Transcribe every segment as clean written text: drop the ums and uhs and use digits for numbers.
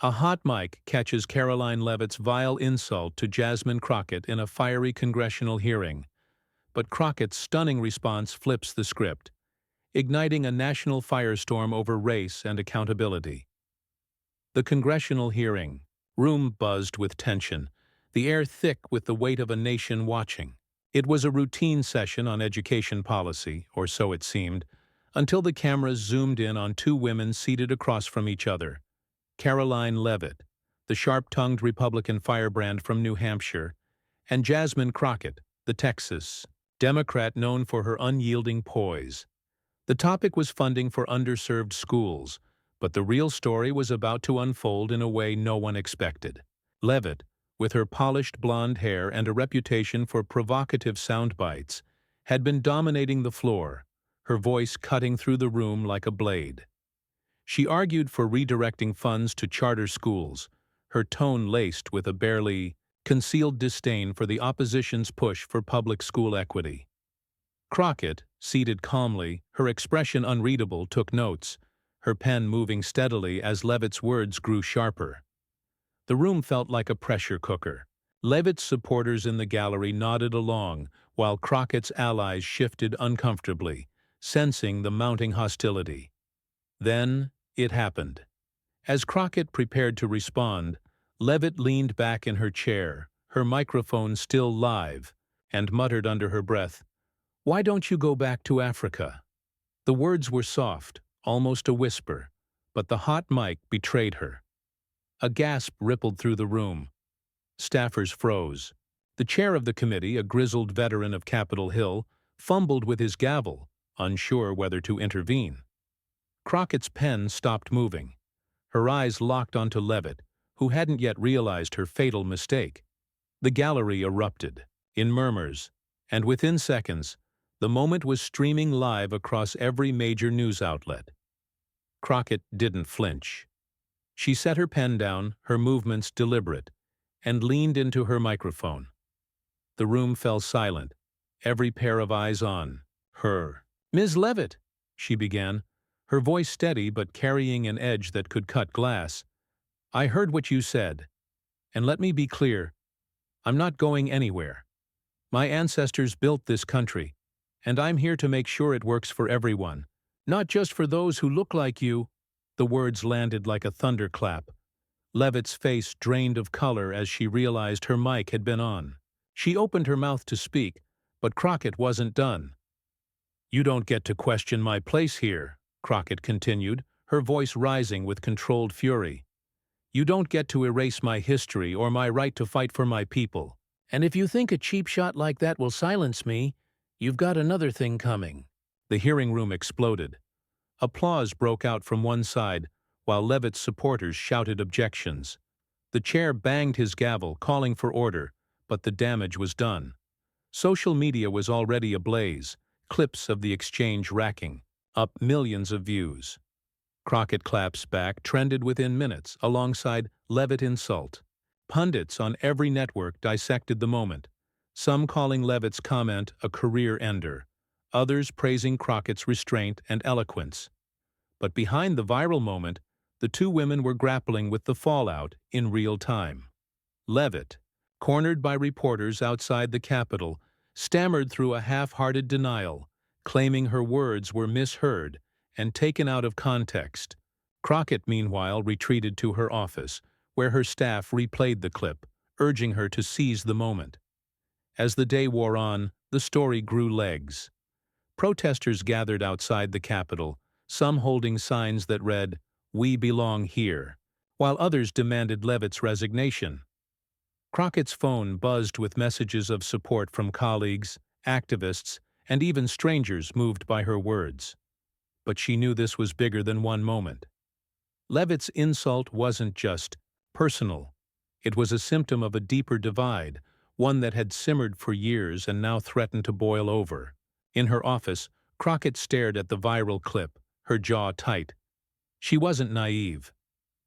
A hot mic catches Karoline Leavitt's vile insult to Jasmine Crockett in a fiery congressional hearing, but Crockett's stunning response flips the script, igniting a national firestorm over race and accountability. The congressional hearing. Room buzzed with tension, the air thick with the weight of a nation watching. It was a routine session on education policy, or so it seemed, until the cameras zoomed in on two women seated across from each other. Karoline Leavitt, the sharp-tongued Republican firebrand from New Hampshire, and Jasmine Crockett, the Texas Democrat known for her unyielding poise. The topic was funding for underserved schools, but the real story was about to unfold in a way no one expected. Leavitt, with her polished blonde hair and a reputation for provocative soundbites, had been dominating the floor, her voice cutting through the room like a blade. She argued for redirecting funds to charter schools, her tone laced with a barely concealed disdain for the opposition's push for public school equity. Crockett, seated calmly, her expression unreadable, took notes, her pen moving steadily as Leavitt's words grew sharper. The room felt like a pressure cooker. Leavitt's supporters in the gallery nodded along, while Crockett's allies shifted uncomfortably, sensing the mounting hostility. Then it happened. As Crockett prepared to respond, Leavitt leaned back in her chair, her microphone still live, and muttered under her breath, "Why don't you go back to Africa?" The words were soft, almost a whisper, but the hot mic betrayed her. A gasp rippled through the room. Staffers froze. The chair of the committee, a grizzled veteran of Capitol Hill, fumbled with his gavel, unsure whether to intervene. Crockett's pen stopped moving. Her eyes locked onto Leavitt, who hadn't yet realized her fatal mistake. The gallery erupted, in murmurs, and within seconds, the moment was streaming live across every major news outlet. Crockett didn't flinch. She set her pen down, her movements deliberate, and leaned into her microphone. The room fell silent, every pair of eyes on her. "Ms. Leavitt," she began, her voice steady but carrying an edge that could cut glass. "I heard what you said. And let me be clear, I'm not going anywhere. My ancestors built this country, and I'm here to make sure it works for everyone, not just for those who look like you." The words landed like a thunderclap. Leavitt's face drained of color as she realized her mic had been on. She opened her mouth to speak, but Crockett wasn't done. "You don't get to question my place here," Crockett continued, her voice rising with controlled fury. "You don't get to erase my history or my right to fight for my people. And if you think a cheap shot like that will silence me, you've got another thing coming." The hearing room exploded. Applause broke out from one side, while Leavitt's supporters shouted objections. The chair banged his gavel, calling for order, but the damage was done. Social media was already ablaze, clips of the exchange racking up millions of views. Crockett claps back trended within minutes, alongside Leavitt insult. Pundits on every network dissected the moment, some calling Leavitt's comment a career ender, others praising Crockett's restraint and eloquence. But behind the viral moment, the two women were grappling with the fallout in real time. Leavitt, cornered by reporters outside the Capitol, stammered through a half-hearted denial, claiming her words were misheard and taken out of context. Crockett, meanwhile, retreated to her office, where her staff replayed the clip, urging her to seize the moment. As the day wore on, the story grew legs. Protesters gathered outside the Capitol, some holding signs that read, "We belong here," while others demanded Leavitt's resignation. Crockett's phone buzzed with messages of support from colleagues, activists, and even strangers moved by her words. But she knew this was bigger than one moment. Leavitt's insult wasn't just personal. It was a symptom of a deeper divide, one that had simmered for years and now threatened to boil over. In her office, Crockett stared at the viral clip, her jaw tight. She wasn't naive.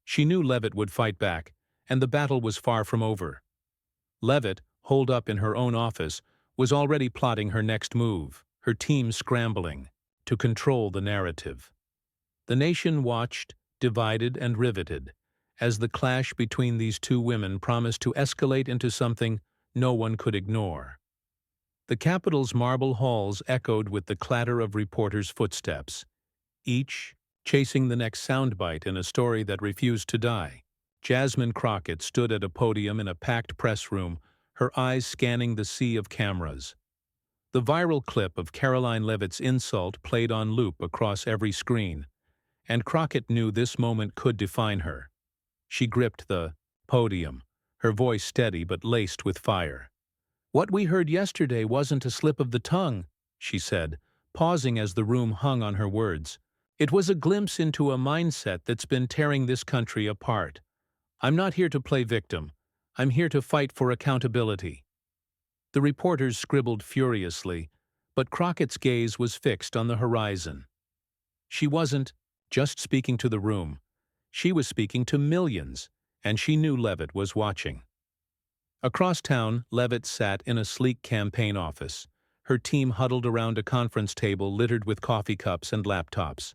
She knew Leavitt would fight back, and the battle was far from over. Leavitt, holed up in her own office, was already plotting her next move, her team scrambling to control the narrative. The nation watched, divided and riveted, as the clash between these two women promised to escalate into something no one could ignore. The Capitol's marble halls echoed with the clatter of reporters' footsteps, each chasing the next soundbite in a story that refused to die. Jasmine Crockett stood at a podium in a packed press room, her eyes scanning the sea of cameras. The viral clip of Karoline Leavitt's insult played on loop across every screen, and Crockett knew this moment could define her. She gripped the podium, her voice steady but laced with fire. "What we heard yesterday wasn't a slip of the tongue," she said, pausing as the room hung on her words. "It was a glimpse into a mindset that's been tearing this country apart. I'm not here to play victim. I'm here to fight for accountability." The reporters scribbled furiously, but Crockett's gaze was fixed on the horizon. She wasn't just speaking to the room. She was speaking to millions, and she knew Leavitt was watching. Across town, Leavitt sat in a sleek campaign office, her team huddled around a conference table littered with coffee cups and laptops.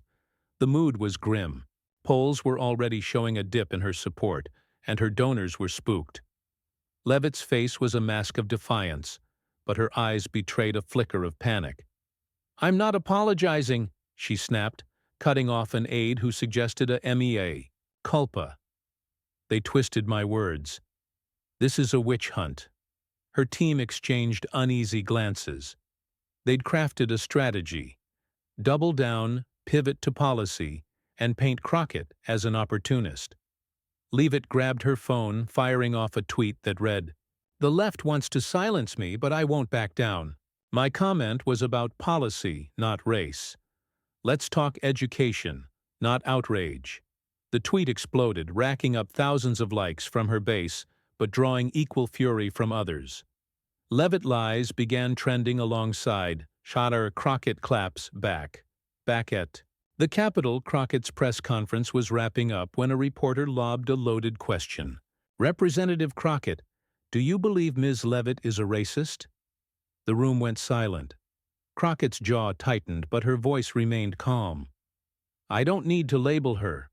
The mood was grim. Polls were already showing a dip in her support, and her donors were spooked. Leavitt's face was a mask of defiance, but her eyes betrayed a flicker of panic. "I'm not apologizing," she snapped, cutting off an aide who suggested a mea culpa. They twisted my words. "This is a witch hunt." Her team exchanged uneasy glances. They'd crafted a strategy: double down, pivot to policy, and paint Crockett as an opportunist. Leavitt grabbed her phone, firing off a tweet that read, "The left wants to silence me, but I won't back down. My comment was about policy, not race. Let's talk education, not outrage." The tweet exploded, racking up thousands of likes from her base, but drawing equal fury from others. Leavitt lies began trending alongside. Shatter Crockett claps back. Back at the Capitol, Crockett's press conference was wrapping up when a reporter lobbed a loaded question. "Representative Crockett, do you believe Ms. Leavitt is a racist?" The room went silent. Crockett's jaw tightened, but her voice remained calm. "I don't need to label her.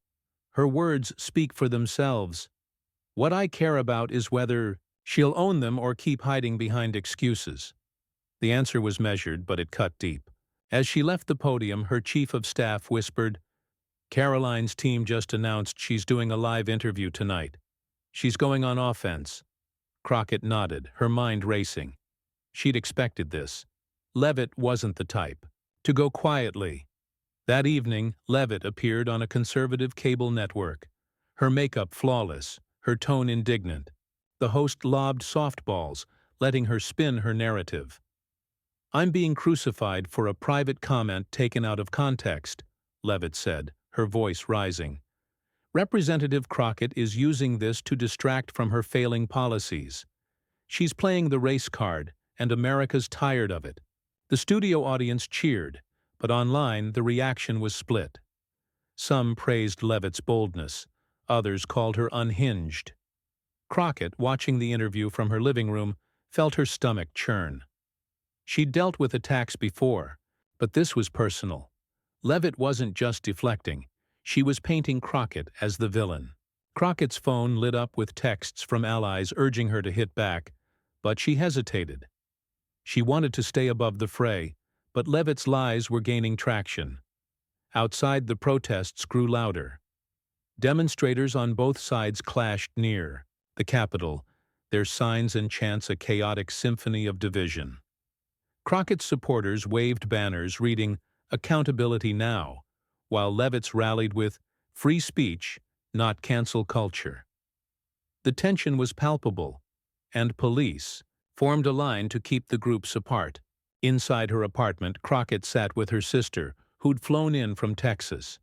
Her words speak for themselves. What I care about is whether she'll own them or keep hiding behind excuses." The answer was measured, but it cut deep. As she left the podium, her chief of staff whispered, "Karoline's team just announced she's doing a live interview tonight. She's going on offense." Crockett nodded, her mind racing. She'd expected this. Leavitt wasn't the type to go quietly. That evening, Leavitt appeared on a conservative cable network, her makeup flawless, her tone indignant. The host lobbed softballs, letting her spin her narrative. "I'm being crucified for a private comment taken out of context," Leavitt said, her voice rising. "Representative Crockett is using this to distract from her failing policies. She's playing the race card, and America's tired of it." The studio audience cheered, but online the reaction was split. Some praised Leavitt's boldness, others called her unhinged. Crockett, watching the interview from her living room, felt her stomach churn. She'd dealt with attacks before, but this was personal. Leavitt wasn't just deflecting. She was painting Crockett as the villain. Crockett's phone lit up with texts from allies urging her to hit back, but she hesitated. She wanted to stay above the fray, but Leavitt's lies were gaining traction. Outside, the protests grew louder. Demonstrators on both sides clashed near the Capitol, their signs and chants a chaotic symphony of division. Crockett's supporters waved banners reading "Accountability Now," while Leavitt's rallied with "Free speech, not cancel culture." The tension was palpable, and police formed a line to keep the groups apart. Inside her apartment, Crockett sat with her sister, who'd flown in from Texas.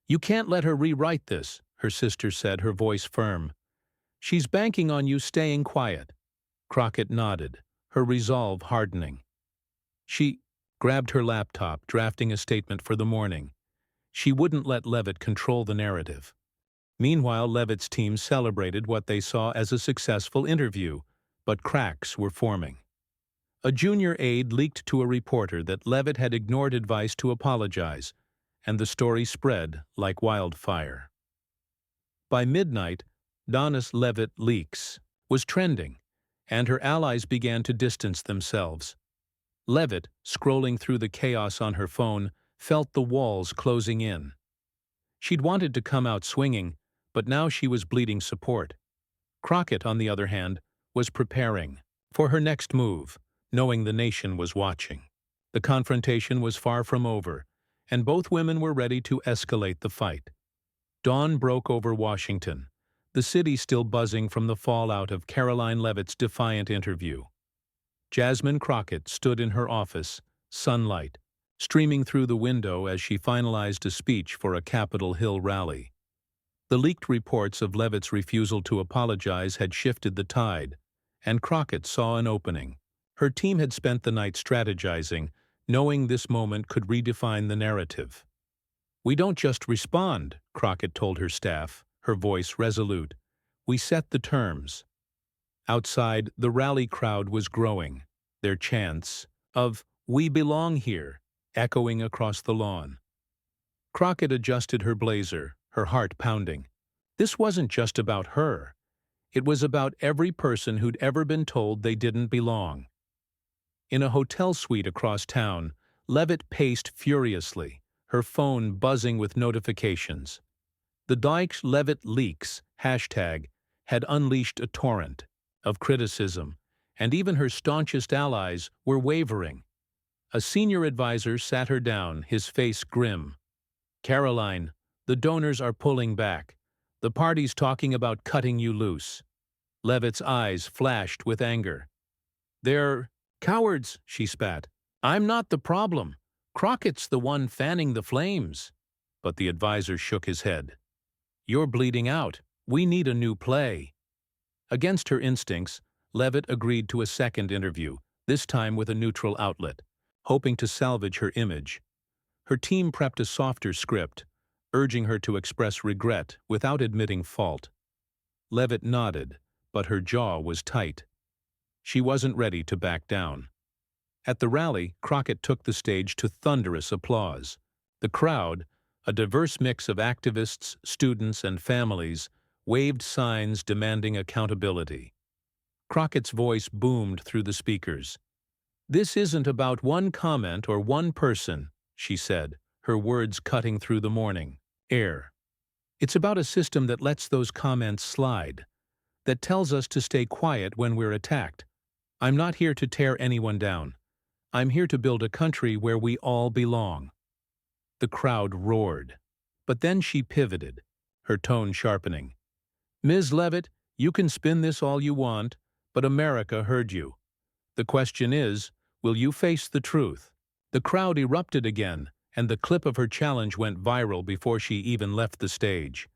"You can't let her rewrite this," her sister said, her voice firm. "She's banking on you staying quiet." Crockett nodded, her resolve hardening. She grabbed her laptop, drafting a statement for the morning. She wouldn't let Leavitt control the narrative. Meanwhile, Leavitt's team celebrated what they saw as a successful interview, but cracks were forming. A junior aide leaked to a reporter that Leavitt had ignored advice to apologize, and the story spread like wildfire. By midnight, Donna's Leavitt leaks, was trending, and her allies began to distance themselves. Leavitt, scrolling through the chaos on her phone, felt the walls closing in. She'd wanted to come out swinging, but now she was bleeding support. Crockett, on the other hand, was preparing for her next move, knowing the nation was watching. The confrontation was far from over, and both women were ready to escalate the fight. Dawn broke over Washington, the city still buzzing from the fallout of Karoline Leavitt's defiant interview. Jasmine Crockett stood in her office, sunlight streaming through the window as she finalized a speech for a Capitol Hill rally. The leaked reports of Leavitt's refusal to apologize had shifted the tide, and Crockett saw an opening. Her team had spent the night strategizing, knowing this moment could redefine the narrative. "We don't just respond," Crockett told her staff, her voice resolute. "We set the terms." Outside, the rally crowd was growing, their chants of "We belong here" echoing across the lawn. Crockett adjusted her blazer, her heart pounding. This wasn't just about her. It was about every person who'd ever been told they didn't belong. In a hotel suite across town, Leavitt paced furiously, her phone buzzing with notifications. The Leavitt leaks hashtag had unleashed a torrent of criticism, and even her staunchest allies were wavering. A senior advisor sat her down, his face grim. "Karoline, the donors are pulling back. The party's talking about cutting you loose." Leavitt's eyes flashed with anger. "They're cowards," she spat. "I'm not the problem. Crockett's the one fanning the flames." But the advisor shook his head. "You're bleeding out. We need a new play." Against her instincts, Leavitt agreed to a second interview, this time with a neutral outlet, hoping to salvage her image. Her team prepped a softer script, urging her to express regret without admitting fault. Leavitt nodded, but her jaw was tight. She wasn't ready to back down. At the rally, Crockett took the stage to thunderous applause. The crowd, a diverse mix of activists, students, and families, waved signs demanding accountability. Crockett's voice boomed through the speakers. "This isn't about one comment or one person," she said, her words cutting through the morning air. "It's about a system that lets those comments slide, that tells us to stay quiet when we're attacked. I'm not here to tear anyone down. I'm here to build a country where we all belong." The crowd roared. But then she pivoted, her tone sharpening. "Ms. Leavitt, you can spin this all you want, but America heard you. The question is, will you face the truth?" The crowd erupted again, and the clip of her challenge went viral before she even left the stage.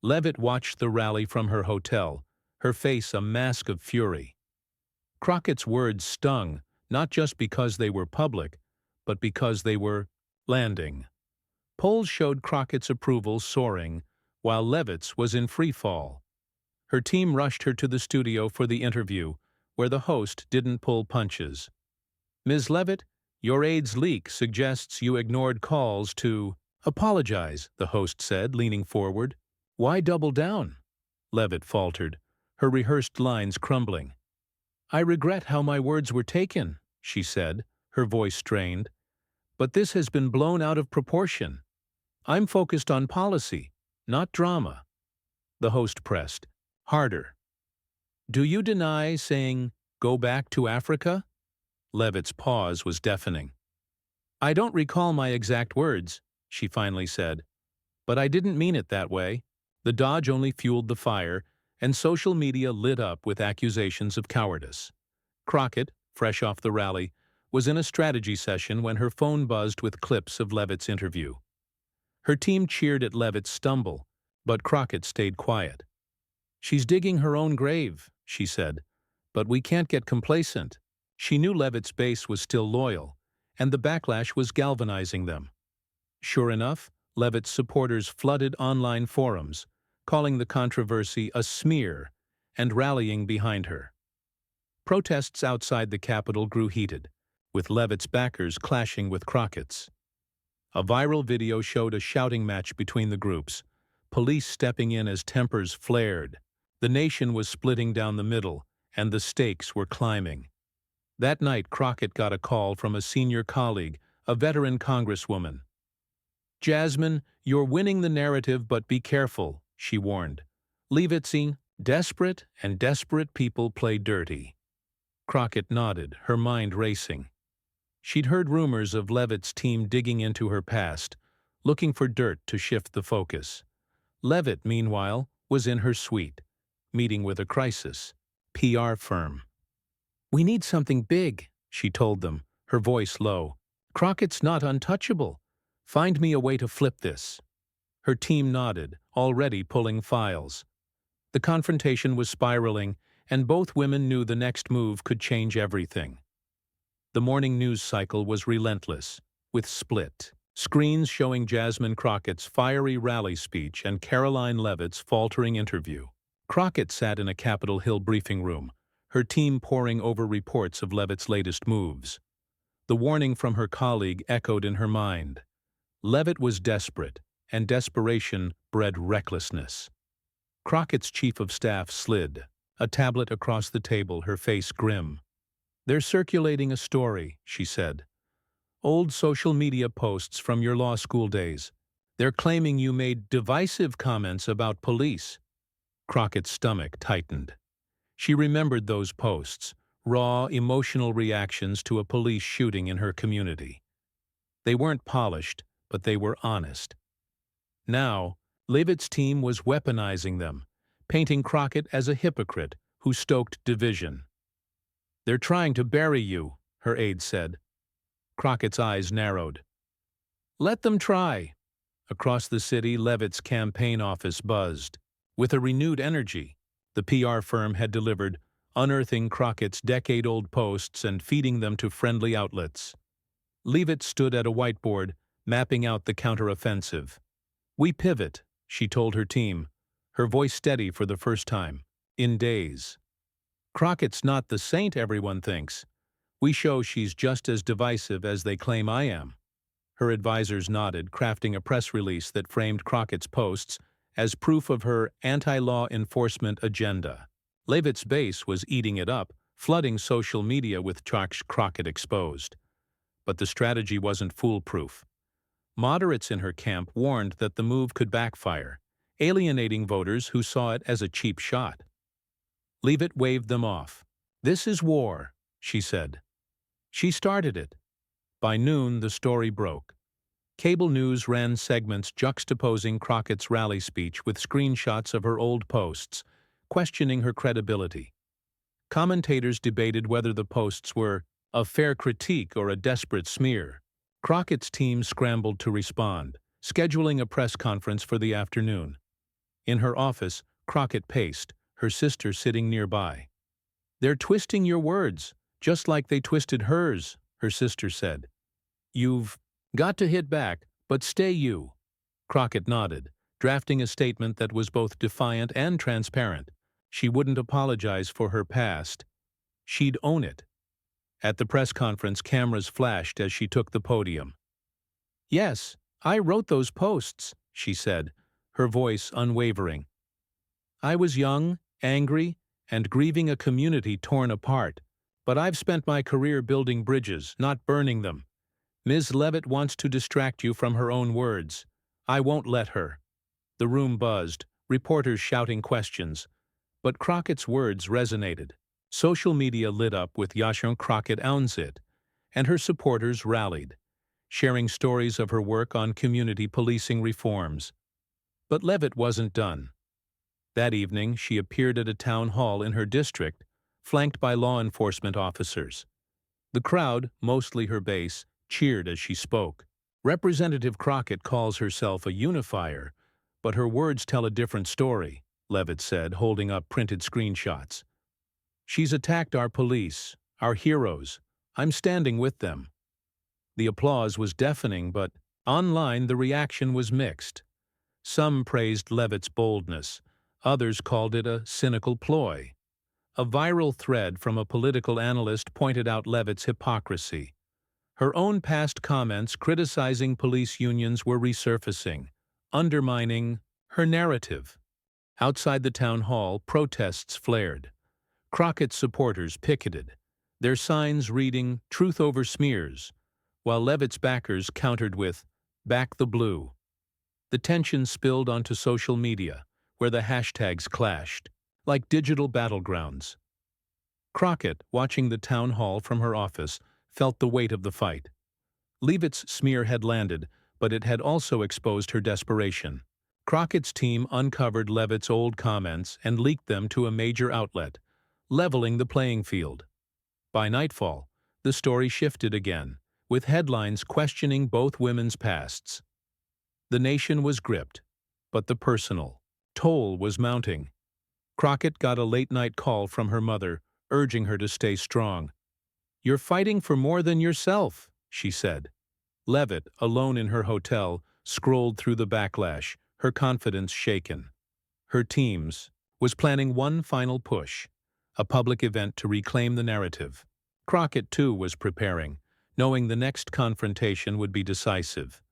Leavitt watched the rally from her hotel, her face a mask of fury. Crockett's words stung, not just because they were public, but because they were landing. Polls showed Crockett's approval soaring, while Leavitt's was in free fall. Her team rushed her to the studio for the interview, where the host didn't pull punches. "Ms. Leavitt, your aide's leak suggests you ignored calls to apologize," the host said, leaning forward. "Why double down?" Leavitt faltered, her rehearsed lines crumbling. "I regret how my words were taken," she said, her voice strained. "But this has been blown out of proportion. I'm focused on policy, not drama." The host pressed, harder. "Do you deny saying, 'Go back to Africa'?" Leavitt's pause was deafening. "I don't recall my exact words," she finally said. "But I didn't mean it that way." The dodge only fueled the fire, and social media lit up with accusations of cowardice. Crockett, fresh off the rally, was in a strategy session when her phone buzzed with clips of Leavitt's interview. Her team cheered at Leavitt's stumble, but Crockett stayed quiet. "She's digging her own grave," she said, "but we can't get complacent." She knew Leavitt's base was still loyal, and the backlash was galvanizing them. Sure enough, Leavitt's supporters flooded online forums, calling the controversy a smear and rallying behind her. Protests outside the Capitol grew heated, with Leavitt's backers clashing with Crockett's. A viral video showed a shouting match between the groups, police stepping in as tempers flared. The nation was splitting down the middle, and the stakes were climbing. That night, Crockett got a call from a senior colleague, a veteran congresswoman. "Jasmine, you're winning the narrative, but be careful," she warned. "Leavitt, desperate and desperate people play dirty." Crockett nodded, her mind racing. She'd heard rumors of Leavitt's team digging into her past, looking for dirt to shift the focus. Leavitt, meanwhile, was in her suite, meeting with a crisis PR firm. "We need something big," she told them, her voice low. "Crockett's not untouchable. Find me a way to flip this." Her team nodded, already pulling files. The confrontation was spiraling, and both women knew the next move could change everything. The morning news cycle was relentless, with split screens showing Jasmine Crockett's fiery rally speech and Karoline Leavitt's faltering interview. Crockett sat in a Capitol Hill briefing room, her team poring over reports of Leavitt's latest moves. The warning from her colleague echoed in her mind. Leavitt was desperate, and desperation bred recklessness. Crockett's chief of staff slid, a tablet across the table, her face grim. "They're circulating a story," she said. "Old social media posts from your law school days. They're claiming you made divisive comments about police." Crockett's stomach tightened. She remembered those posts, raw, emotional reactions to a police shooting in her community. They weren't polished, but they were honest. Now, Leavitt's team was weaponizing them, painting Crockett as a hypocrite who stoked division. "They're trying to bury you," her aide said. Crockett's eyes narrowed. "Let them try." Across the city, Leavitt's campaign office buzzed. With a renewed energy, the PR firm had delivered, unearthing Crockett's decade-old posts and feeding them to friendly outlets. Leavitt stood at a whiteboard, mapping out the counteroffensive. "We pivot," she told her team, her voice steady for the first time in days. "Crockett's not the saint everyone thinks. We show she's just as divisive as they claim I am." Her advisors nodded, crafting a press release that framed Crockett's posts as proof of her anti-law enforcement agenda. Leavitt's base was eating it up, flooding social media with Crockett exposed. But the strategy wasn't foolproof. Moderates in her camp warned that the move could backfire, alienating voters who saw it as a cheap shot. Leavitt waved them off. "This is war," she said. She started it. By noon, the story broke. Cable news ran segments juxtaposing Crockett's rally speech with screenshots of her old posts, questioning her credibility. Commentators debated whether the posts were a fair critique or a desperate smear. Crockett's team scrambled to respond, scheduling a press conference for the afternoon. In her office, Crockett paced, her sister sitting nearby. "They're twisting your words, just like they twisted hers," her sister said. "You've got to hit back, but stay you." Crockett nodded, drafting a statement that was both defiant and transparent. She wouldn't apologize for her past. She'd own it. At the press conference, cameras flashed as she took the podium. "Yes, I wrote those posts," she said, her voice unwavering. "I was young, angry, and grieving a community torn apart. But I've spent my career building bridges, not burning them. Ms. Leavitt wants to distract you from her own words. I won't let her." The room buzzed, reporters shouting questions. But Crockett's words resonated. Social media lit up with Jasmine Crockett owns it, and her supporters rallied, sharing stories of her work on community policing reforms. But Leavitt wasn't done. That evening, she appeared at a town hall in her district, flanked by law enforcement officers. The crowd, mostly her base, cheered as she spoke. "Representative Crockett calls herself a unifier, but her words tell a different story," Leavitt said, holding up printed screenshots. "She's attacked our police, our heroes. I'm standing with them." The applause was deafening, but online the reaction was mixed. Some praised Leavitt's boldness. Others called it a cynical ploy. A viral thread from a political analyst pointed out Leavitt's hypocrisy. Her own past comments criticizing police unions were resurfacing, undermining Her narrative. Outside the town hall, protests flared. Crockett's supporters picketed, their signs reading "Truth over smears," while Leavitt's backers countered with "Back the Blue." The tension spilled onto social media, where the hashtags clashed, like digital battlegrounds. Crockett, watching the town hall from her office, felt the weight of the fight. Leavitt's smear had landed, but it had also exposed her desperation. Crockett's team uncovered Leavitt's old comments and leaked them to a major outlet, leveling the playing field. By nightfall, the story shifted again, with headlines questioning both women's pasts. The nation was gripped, but the personal toll was mounting. Crockett got a late-night call from her mother, urging her to stay strong. "You're fighting for more than yourself," she said. Leavitt, alone in her hotel, scrolled through the backlash, her confidence shaken. Her teams was planning one final push, a public event to reclaim the narrative. Crockett, too, was preparing, knowing the next confrontation would be decisive.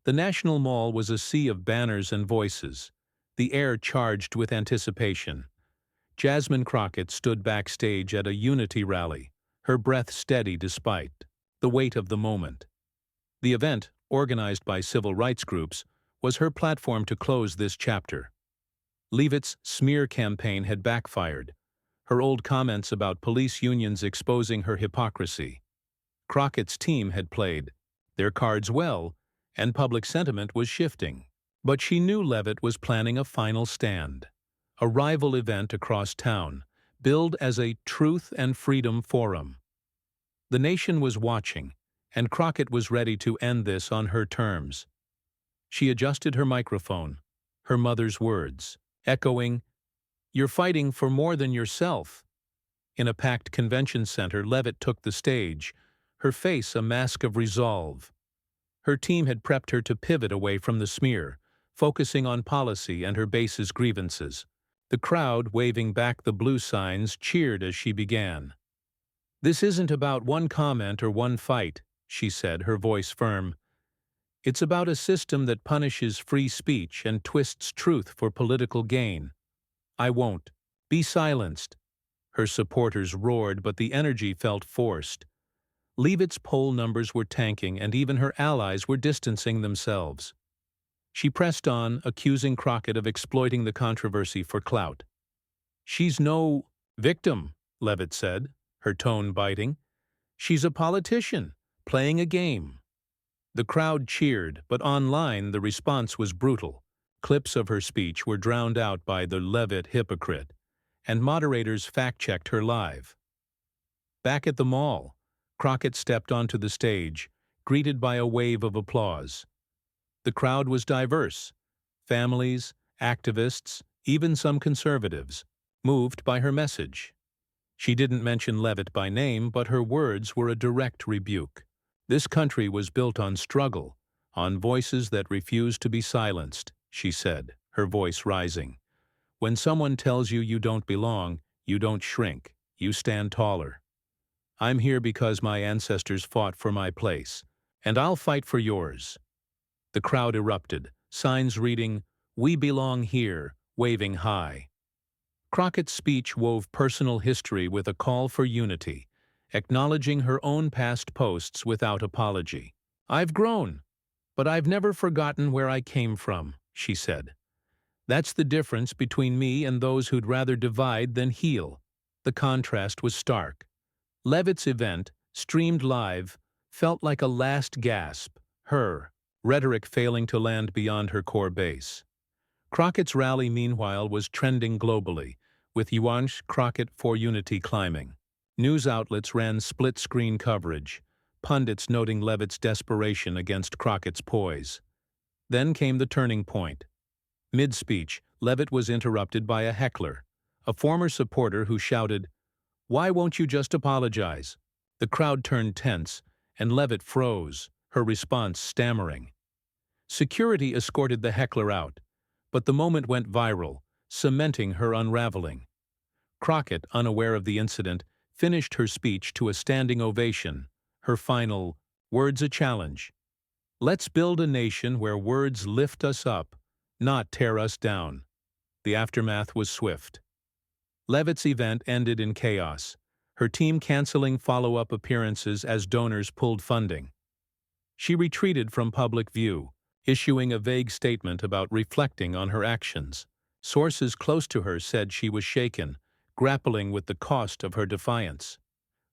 The National Mall was a sea of banners and voices, the air charged with anticipation. Jasmine Crockett stood backstage at a unity rally, her breath steady despite the weight of the moment. The event, organized by civil rights groups, was her platform to close this chapter. Leavitt's smear campaign had backfired, her old comments about police unions exposing her hypocrisy. Crockett's team had played their cards well, and public sentiment was shifting. But she knew Leavitt was planning a final stand, a rival event across town, billed as a Truth and Freedom Forum. The nation was watching, and Crockett was ready to end this on her terms. She adjusted her microphone, her mother's words, echoing, "You're fighting for more than yourself." In a packed convention center, Leavitt took the stage, her face a mask of resolve. Her team had prepped her to pivot away from the smear, focusing on policy and her base's grievances. The crowd, waving back the blue signs, cheered as she began. "This isn't about one comment or one fight," she said, her voice firm. "It's about a system that punishes free speech and twists truth for political gain. I won't be silenced." Her supporters roared, but the energy felt forced. Leavitt's poll numbers were tanking, and even her allies were distancing themselves. She pressed on, accusing Crockett of exploiting the controversy for clout. "She's no victim," Leavitt said, her tone biting. "She's a politician, playing a game." The crowd cheered, but online the response was brutal. Clips of her speech were drowned out by the Leavitt hypocrite, and moderators fact-checked her live. Back at the mall, Crockett stepped onto the stage, greeted by a wave of applause. The crowd was diverse: families, activists, even some conservatives, moved by her message. She didn't mention Leavitt by name, but her words were a direct rebuke. This country was built on struggle, on voices that refused to be silenced, she said, her voice rising. "When someone tells you you don't belong, you don't shrink, you stand taller. I'm here because my ancestors fought for my place, and I'll fight for yours." The crowd erupted, signs reading, "We belong here," waving high. Crockett's speech wove personal history with a call for unity, acknowledging her own past posts without apology. "I've grown, but I've never forgotten where I came from," she said. "That's the difference between me and those who'd rather divide than heal." The contrast was stark. Leavitt's event, streamed live, felt like a last gasp, her rhetoric failing to land beyond her core base. Crockett's rally, meanwhile, was trending globally, with Crockett for Unity climbing. News outlets ran split-screen coverage, pundits noting Leavitt's desperation against Crockett's poise. Then came the turning point. Mid-speech, Leavitt was interrupted by a heckler, a former supporter who shouted, "Why won't you just apologize?" The crowd turned tense, and Leavitt froze, her response stammering. Security escorted the heckler out, but the moment went viral, cementing her unraveling. Crockett, unaware of the incident, finished her speech to a standing ovation, her final words a challenge. "Let's build a nation where words lift us up, not tear us down. The aftermath was swift. Leavitt's event ended in chaos, her team canceling follow-up appearances as donors pulled funding. She retreated from public view, issuing a vague statement about reflecting on her actions. Sources close to her said she was shaken, grappling with the cost of her defiance.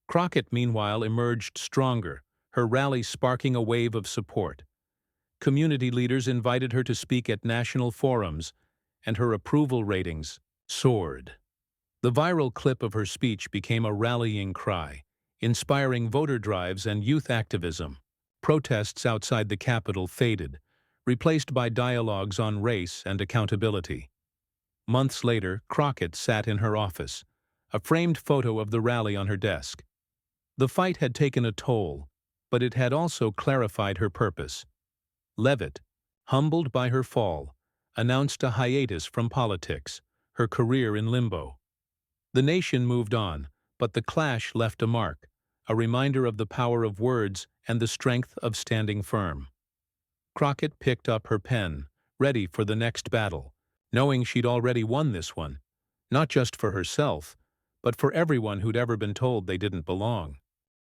Crockett, meanwhile, emerged stronger, her rally sparking a wave of support. Community leaders invited her to speak at national forums, and her approval ratings soared. The viral clip of her speech became a rallying cry, inspiring voter drives and youth activism. Protests outside the Capitol faded, replaced by dialogues on race and accountability. Months later, Crockett sat in her office, a framed photo of the rally on her desk. The fight had taken a toll, but it had also clarified her purpose. Leavitt, humbled by her fall, announced a hiatus from politics, her career in limbo. The nation moved on, but the clash left a mark, a reminder of the power of words and the strength of standing firm. Crockett picked up her pen, ready for the next battle, knowing she'd already won this one, not just for herself, but for everyone who'd ever been told they didn't belong.